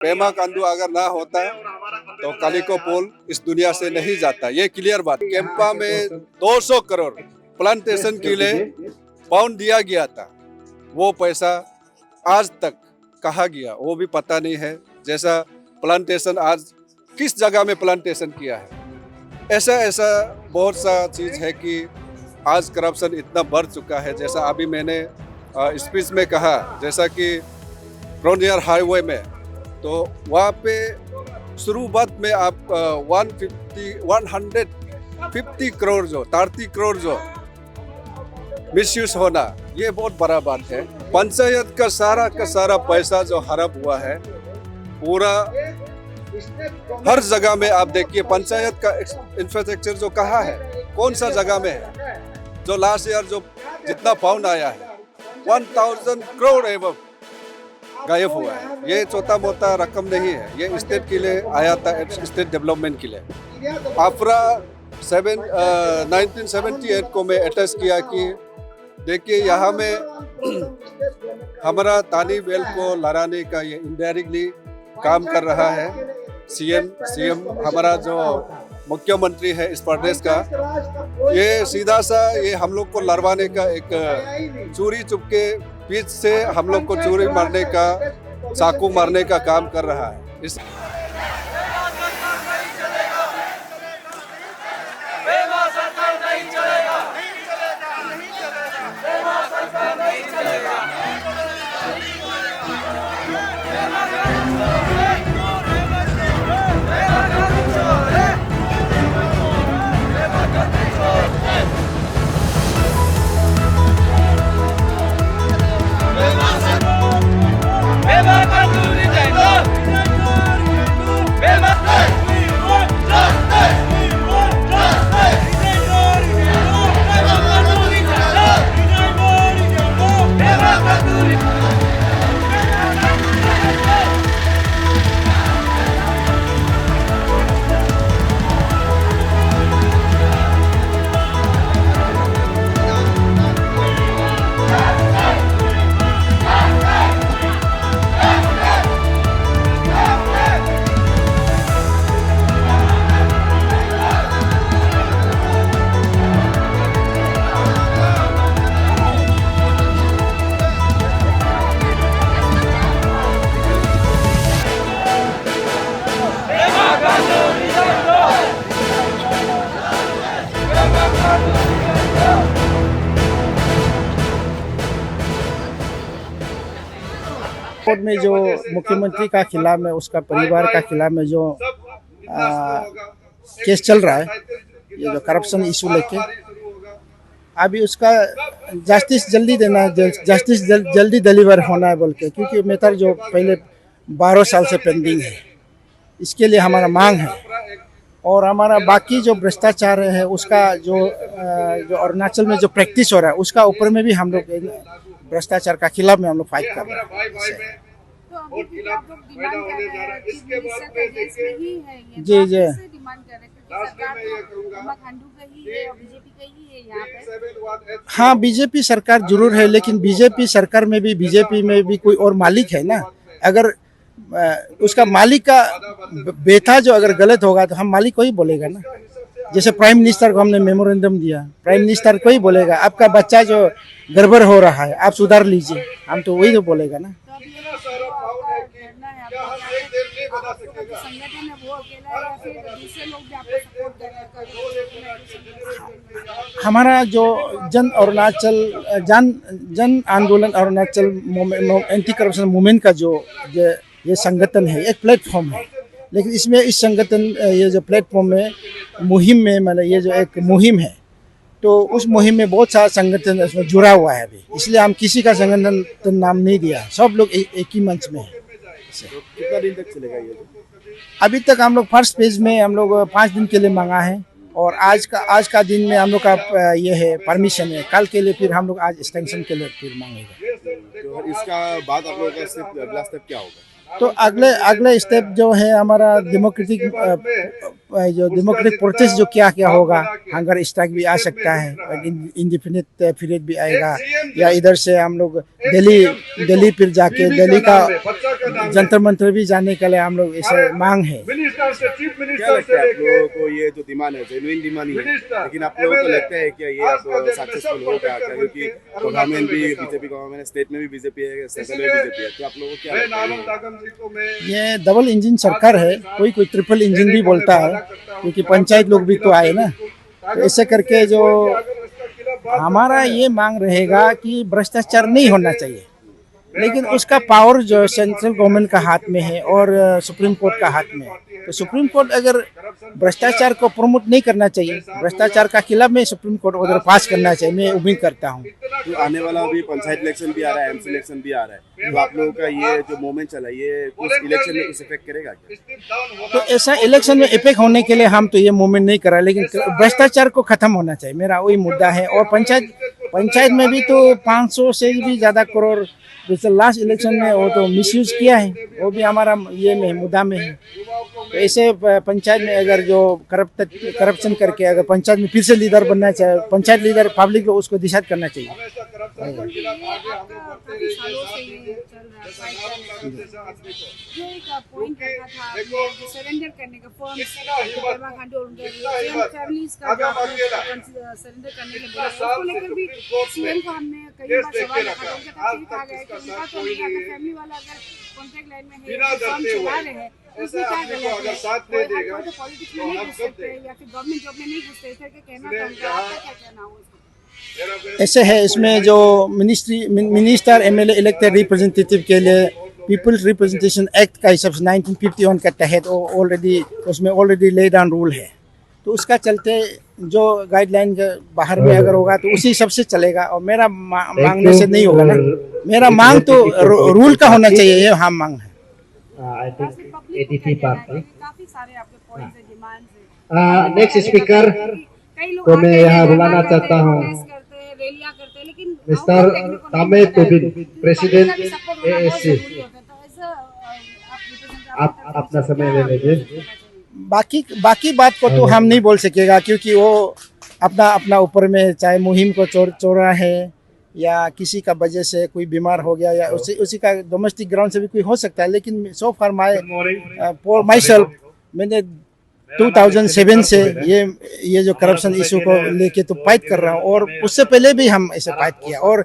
पेमा खांडू अगर ना होता तो कालिको पुल इस दुनिया से नहीं जाता। ये क्लियर बात। केम्पा में 200 करोड़ प्लांटेशन के लिए बाउंड दिया गया था, वो पैसा आज तक कहाँ गया वो भी पता नहीं है। जैसा प्लांटेशन आज किस जगह में प्लांटेशन किया है, ऐसा ऐसा बहुत सा चीज़ है कि आज करप्शन इतना बढ़ चुका है। जैसा अभी मैंने स्पीच में कहा, जैसा कि फ्रंटियर हाईवे में, तो वहाँ पे शुरुआत में आप 150 करोड़ जो 30 करोड़ जो मिसयूज होना, ये बहुत बड़ा बात है। पंचायत का सारा पैसा जो हड़प हुआ है, पूरा हर जगह में आप देखिए पंचायत का इंफ्रास्ट्रक्चर जो कहाँ है, कौन सा जगह में है। जो लास्ट ईयर जो जितना फाउंड आया है 1000 करोड़ एवं गायब हुआ है। ये छोटा मोटा रकम नहीं है, ये स्टेट के लिए आया था, स्टेट डेवलपमेंट के लिए। आफ्रा 1978 को मैं अटैच किया कि देखिए यहाँ में हमारा तानी वेल को लड़ाने का ये इनडायरेक्टली काम कर रहा है। सीएम हमारा जो मुख्यमंत्री है इस प्रदेश का, ये सीधा सा ये हम लोग को लड़वाने का एक चोरी चुपके बीच से हम लोग को चोरी मारने का, चाकू मारने का काम कर रहा है। इस कोर्ट में जो मुख्यमंत्री का खिलाफ में, उसका परिवार का खिलाफ में जो केस चल रहा है, ये जो करप्शन इशू लेके, अभी उसका जस्टिस जल्दी देना है, जस्टिस जल्दी डिलीवर होना है बोल के, क्योंकि मैटर जो पहले 12 साल से पेंडिंग है, इसके लिए हमारा मांग है। और हमारा बाकी जो भ्रष्टाचार है उसका जो अरुणाचल में जो प्रैक्टिस हो रहा है, उसका ऊपर में भी हम लोग भ्रष्टाचार का खिलाफ में हम लोग फाइट कर रहे हैं। जी जी, हाँ बीजेपी सरकार जरूर है, लेकिन बीजेपी सरकार में भी कोई और मालिक है ना। अगर उसका मालिक का बेटा जो अगर गलत होगा तो हम मालिक को ही बोलेगा ना। जैसे प्राइम मिनिस्टर को हमने मेमोरेंडम दिया, प्राइम मिनिस्टर को ही बोलेगा आपका बच्चा जो गड़बड़ हो रहा है आप सुधार लीजिए, हम तो वही तो बोलेगा ना। हमारा जो जन आंदोलन अरुणाचल एंटी करप्शन मूवमेंट का जो ये संगठन है, एक प्लेटफॉर्म है, लेकिन इसमें इस संगठन ये जो प्लेटफॉर्म में मुहिम में मतलब ये जो एक मुहिम है, तो उस मुहिम में बहुत सारा संगठन इसमें जुड़ा हुआ है अभी, इसलिए हम किसी का संगठन तो नाम नहीं दिया, सब लोग एक ही मंच में है। तो कितना दिन तक चलेगा ये? अभी तक हम लोग फर्स्ट पेज में हम लोग 5 दिन के लिए मांगा है, और आज का दिन में हम लोग का ये है परमिशन है, कल के लिए फिर हम लोग आज एक्सटेंशन के लिए फिर मांगेंगे। तो इसका बाद आप लोगों का अगला स्टेप क्या होगा? तो अगले स्टेप जो है हमारा डेमोक्रेटिक जो डेमोक्रेटिक प्रोटेस्ट जो क्या क्या होगा, हंगर स्ट्राइक भी आ सकता है, इंडिफिनिट पीरियड भी आएगा, या इधर से हम लोग दिल्ली फिर जाके दिल्ली का जंतर मंतर भी जाने के लिए हम लोग ऐसे मांग है। क्या लगता है आप लोगों को, ये जो डिमांड है जेन्युइन डिमांड ही है, लेकिन आप लोगों को लगता है कि ये आप सक्सेसफुल होगा क्या? क्योंकि गवर्नमेंट भी बीजेपी गवर्नमेंट, स्टेट में भी बीजेपी है, सेंट्रल में बीजेपी है, तो आप लोगों को क्या लगता है? ये डबल इंजन सरकार है, कोई कोई ट्रिपल इंजन भी बोलता है, क्योंकि पंचायत लोग भी तो आए ना। तो ऐसे करके जो हमारा ये मांग रहेगा कि भ्रष्टाचार नहीं होना चाहिए, लेकिन उसका पावर जो सेंट्रल गवर्नमेंट का हाथ में है और सुप्रीम कोर्ट का हाथ में है। तो सुप्रीम कोर्ट अगर भ्रष्टाचार को प्रमोट नहीं करना चाहिए, भ्रष्टाचार का खिलाफ में सुप्रीम कोर्ट ऑर्डर पास करना चाहिए, मैं उम्मीद करता हूँ। तो आने वाला अभी पंचायत इलेक्शन भी आ रहा है, एमसी इलेक्शन भी आ रहा है, तो आप लोगों का ये जो मूवमेंट चला ये कुछ इलेक्शन में कुछ इफेक्ट करेगा क्या? तो ऐसा इलेक्शन में इफेक्ट होने के लिए हम तो ये मूवमेंट नहीं कर रहे, लेकिन भ्रष्टाचार को खत्म होना चाहिए, मेरा वही मुद्दा है। और पंचायत में भी तो 500 से भी ज़्यादा करोड़ जैसे लास्ट इलेक्शन में वो तो मिसयूज किया है, वो भी हमारा ये में मुद्दा में है। तो ऐसे पंचायत में अगर जो करप्शन करके अगर पंचायत में फिर से लीडर बनना चाहिए, पंचायत लीडर पब्लिक को उसको डिसाइड करना चाहिए। जो एक पॉइंट रखा था आपने जो सरेंडर करने का फर्म्स पेमा खांडू और उनके फैमिलीज का जो सरेंडर करने के लिए बोला, उसको लेकर भी सीएम को हमने कई बार सवाल रखा था। उनका तफसील कहा गया कि उनका तो नहीं, अगर फैमिली वाला अगर कॉन्ट्रैक्ट लाइन में है, फर्म चला रहे हैं, उसमें क्या गलत है? कोई तो पॉलिटिक्स में नहीं घुस सकते या फिर गवर्नमेंट जॉब में नहीं घुसते, इस तरह के कहना था उनका, आपका क्या कहना हो उसको? ऐसे है, इसमें जो मिनिस्टर एमएलए इलेक्टेड रिप्रेजेंटेटिव के लिए पीपल्स रिप्रेजेंटेशन एक्ट का हिसाब से 1951 के तहत ऑलरेडी उसमें ऑलरेडी ले डाउन रूल है। तो उसका चलते जो गाइडलाइन के बाहर में अगर होगा तो उसी हिसाब से चलेगा, और मेरा मांगने से नहीं होगा ना, मेरा मांग तो रूल का होना चाहिए, ये हम मांग है। I think ADP party. काफी सारे आपके पॉइंट्स हैं, डिमांड्स हैं। नेक्स्ट स्पीकर कई लोग को मैं आते हैं, यहाँ बुलाना धरना चाहता हूँ प्रोटेस्ट करते हैं, रैलियां करते हैं, लेकिन मिस्टर outcome देखने को नहीं तामे मिलता है। तुबिन, प्रेसिडेंट पब्लिक का भी support होना बहुत ASC। जरूरी होता है। तो ऐसा आप आप अपना समय ले लीजिए। बाकी बात को तो हम नहीं बोल सकेगा, क्योंकि वो अपना अपना ऊपर में, चाहे मुहिम को चोरा है या किसी का वजह से कोई बीमार हो गया या उसी का डोमेस्टिक ग्राउंड से भी कोई हो सकता है। लेकिन सो फार माई सेल्फ मैंने 2007 से ये जो करप्शन इशू को लेके तो फाइट कर रहा हूँ, और उससे पहले भी हम ऐसे फाइट किया। और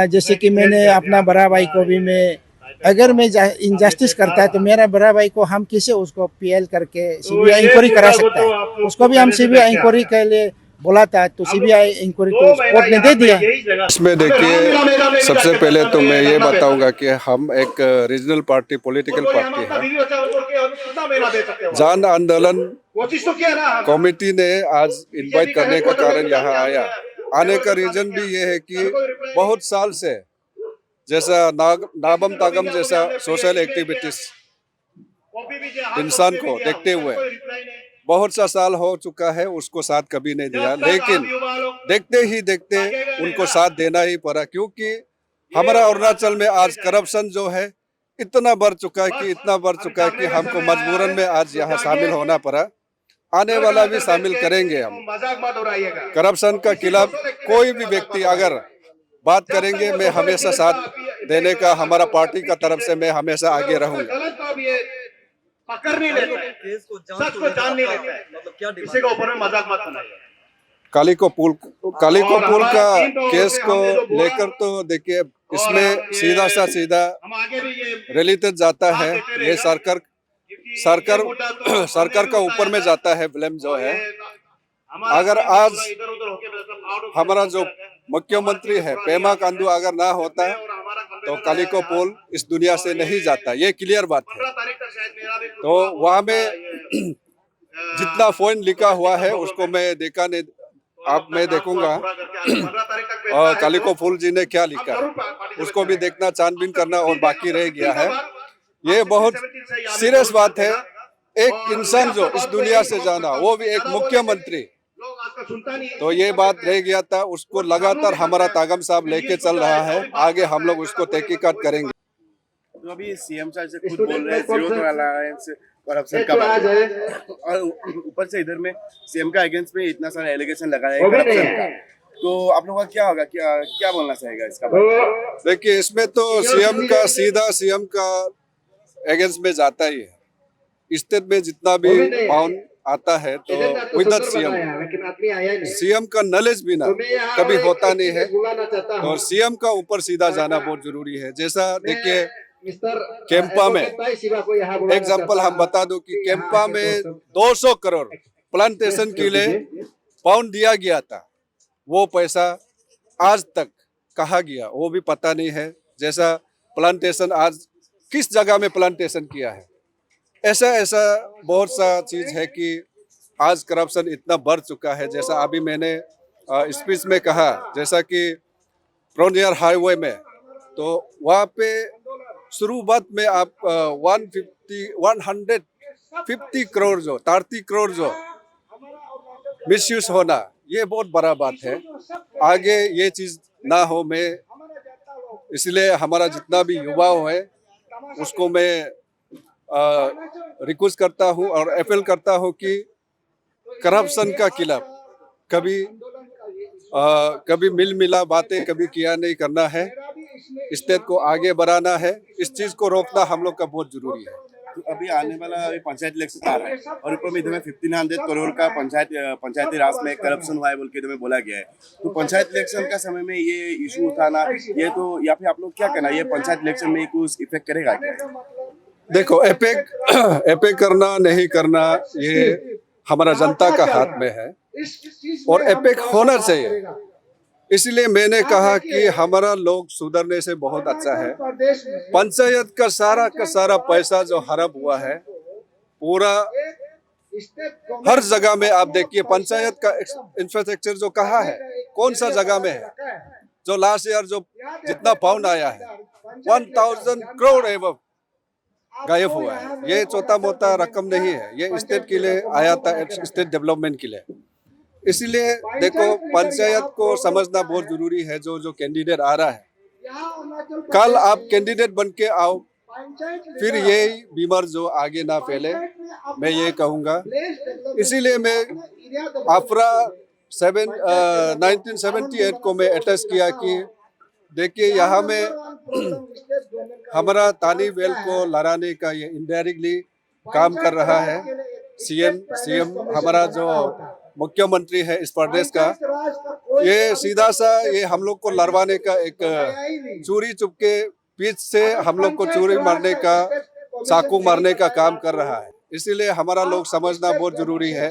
जैसे कि मैंने अपना बड़ा भाई को भी, मैं अगर मैं इनजस्टिस करता है तो मेरा बड़ा भाई को हम कैसे उसको पीएल करके सीबीआई इंक्वायरी करा सकता है, उसको भी हम सीबीआई इंक्वायरी के लिए बोला था, तो सीबीआई इंक्वायरी तो कोर्ट ने दे दिया। इसमें देखिए, सबसे पहले तो मैं ये बताऊंगा कि हम एक रीजनल पार्टी, पॉलिटिकल पार्टी है। जन आंदोलन कमेटी ने आज इनवाइट करने का कारण यहाँ आया, आने का रीजन भी ये है कि बहुत साल से जैसा नाबम तागम जैसा सोशल एक्टिविटीज इंसान को देखते हुए बहुत सा साल हो चुका है, उसको साथ कभी नहीं दिया, लेकिन देखते ही देखते उनको साथ देना ही पड़ा, क्योंकि हमारा अरुणाचल में आज करप्शन जो है इतना बढ़ चुका है कि हमको मजबूरन में आज यहाँ शामिल होना पड़ा। आने वाला भी शामिल करेंगे हम। करप्शन का खिलाफ कोई भी व्यक्ति अगर बात करेंगे, मैं हमेशा साथ देने का, हमारा पार्टी का तरफ से मैं हमेशा आगे रहूंगा। कालिको पुल का केस को लेकर तो देखिए, इसमें सीधा रिलेटेड जाता है, ये सरकार का ऊपर में जाता है ब्लेम जो है। अगर आज हमारा जो मुख्यमंत्री है पेमा खांडू अगर ना होता तो कालिको पुल इस दुनिया से नहीं जाता, ये क्लियर बात है। तो वहाँ में जितना पॉइंट लिखा हुआ है उसको मैं देखा नहीं, मैं देखूंगा और कालिको पुल जी ने क्या लिखा उसको भी देखना, छानबीन करना और बाकी रह गया है। ये बहुत सीरियस बात है। एक इंसान जो इस दुनिया से जाना, वो भी एक मुख्यमंत्री, तो ये बात रह गया था। उसको लगातार हमारा तागम साहब लेके चल रहा है, आगे हम लोग उसको तहकीकात करेंगे। तो अभी सीएम साहब से खुद बोल रहे हैं जीरो टॉलरेंस करप्शन का बात है। और ऊपर से इधर में सीएम का अगेंस्ट में इतना सारा एलिगेशन लगाया है करप्शन का, तो आप लोगों का क्या होगा, क्या क्या बोलना चाहेगा इसका बारे में? देखिए, इसमें तो सीएम का सीधा सीएम का अगेंस्ट में जाता ही है। स्टेट में जितना भी पाउंड आता है तो विदाउट सीएम का नॉलेज भी ना कभी होता नहीं है, तो सीएम का ऊपर सीधा जाना बहुत जरूरी है। जैसा देखिए केम्पा में एग्जांपल हम बता दो कि केम्पा में 200 करोड़ प्लांटेशन के लिए पाउंड दिया गया था, वो पैसा आज तक कहाँ गया वो भी पता नहीं है। जैसा प्लांटेशन आज किस जगह में प्लांटेशन किया है, ऐसा बहुत सा चीज है कि आज करप्शन इतना बढ़ चुका है। जैसा अभी मैंने स्पीच में कहा, जैसा कि फ्रंटियर हाईवे में, तो वहाँ पे शुरुआत में आप 150 करोड़ जो 30 करोड़ जो मिसयूज होना, ये बहुत बड़ा बात है। आगे ये चीज ना हो, मैं इसलिए हमारा जितना भी युवा है उसको मैं रिक्वेस्ट करता हूँ और अपील करता हूँ कि करप्शन का खिलाफ कभी मिल मिला बातें कभी किया नहीं करना है। स्टेट को आगे बढ़ाना है, इस चीज को रोकना हम लोग का बहुत जरूरी है। तो अभी आने वाला पंचायत इलेक्शन आ रहा है और ऊपर में इधर में 1500 करोड़ का पंचायती राज में करप्शन हुआ है बोल के इधर में बोला गया है। तो पंचायत इलेक्शन का समय में ये इशू उठाना, ये तो या फिर आप लोग क्या कहना, ये पंचायत इलेक्शन में कुछ इफेक्ट करेगा क्या? देखो, एपेक करना नहीं करना ये हमारा जनता का हाथ में है और एपेक होना चाहिए। इसलिए मैंने कहा कि हमारा लोग सुधरने से बहुत अच्छा है। पंचायत का सारा पैसा जो हड़प हुआ है, पूरा हर जगह में आप देखिए पंचायत का इंफ्रास्ट्रक्चर जो कहाँ है, कौन सा जगह में है। जो लास्ट ईयर जो जितना पाउंड आया है 1000 करोड़ एवं गायब हुआ है। ये छोटा मोटा रकम नहीं है, ये स्टेट के लिए आया था, स्टेट डेवलपमेंट के लिए। इसलिए देखो, पंचायत को समझना बहुत जरूरी है। जो कैंडिडेट आ रहा है, कल आप कैंडिडेट बन के आओ, फिर ये बीमार जो आगे ना फैले, मैं ये कहूँगा। इसीलिए मैं आफ्रा 1978 को मैं अटैच किया कि देखिए यहाँ में हमारा तानी वेल को लड़ाने का ये इनडायरेक्टली काम कर रहा है। सीएम हमारा जो मुख्यमंत्री है इस प्रदेश का, ये सीधा सा ये हम लोग को लड़वाने का एक चोरी चुपके पीछ से हम लोग को चोरी मारने का, चाकू मारने का काम कर रहा है। इसीलिए हमारा लोग समझना बहुत जरूरी है।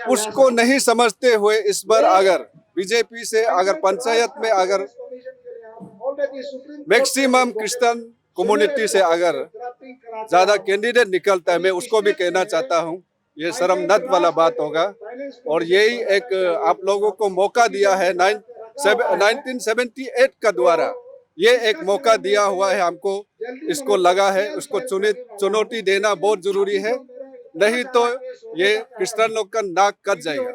उसको नहीं समझते हुए इस बार अगर बीजेपी से अगर पंचायत में अगर मैक्सिमम क्रिश्चियन कम्युनिटी से अगर ज्यादा कैंडिडेट निकलता है, मैं उसको भी कहना चाहता हूँ ये शर्मनाक वाला बात होगा। और यही एक आप लोगों को मौका दिया है 1978 का द्वारा, ये एक मौका दिया हुआ है हमको, इसको लगा है उसको चुनौती देना बहुत जरूरी है, नहीं तो ये क्रिश्चियन लोग का नाक कट जाएगा।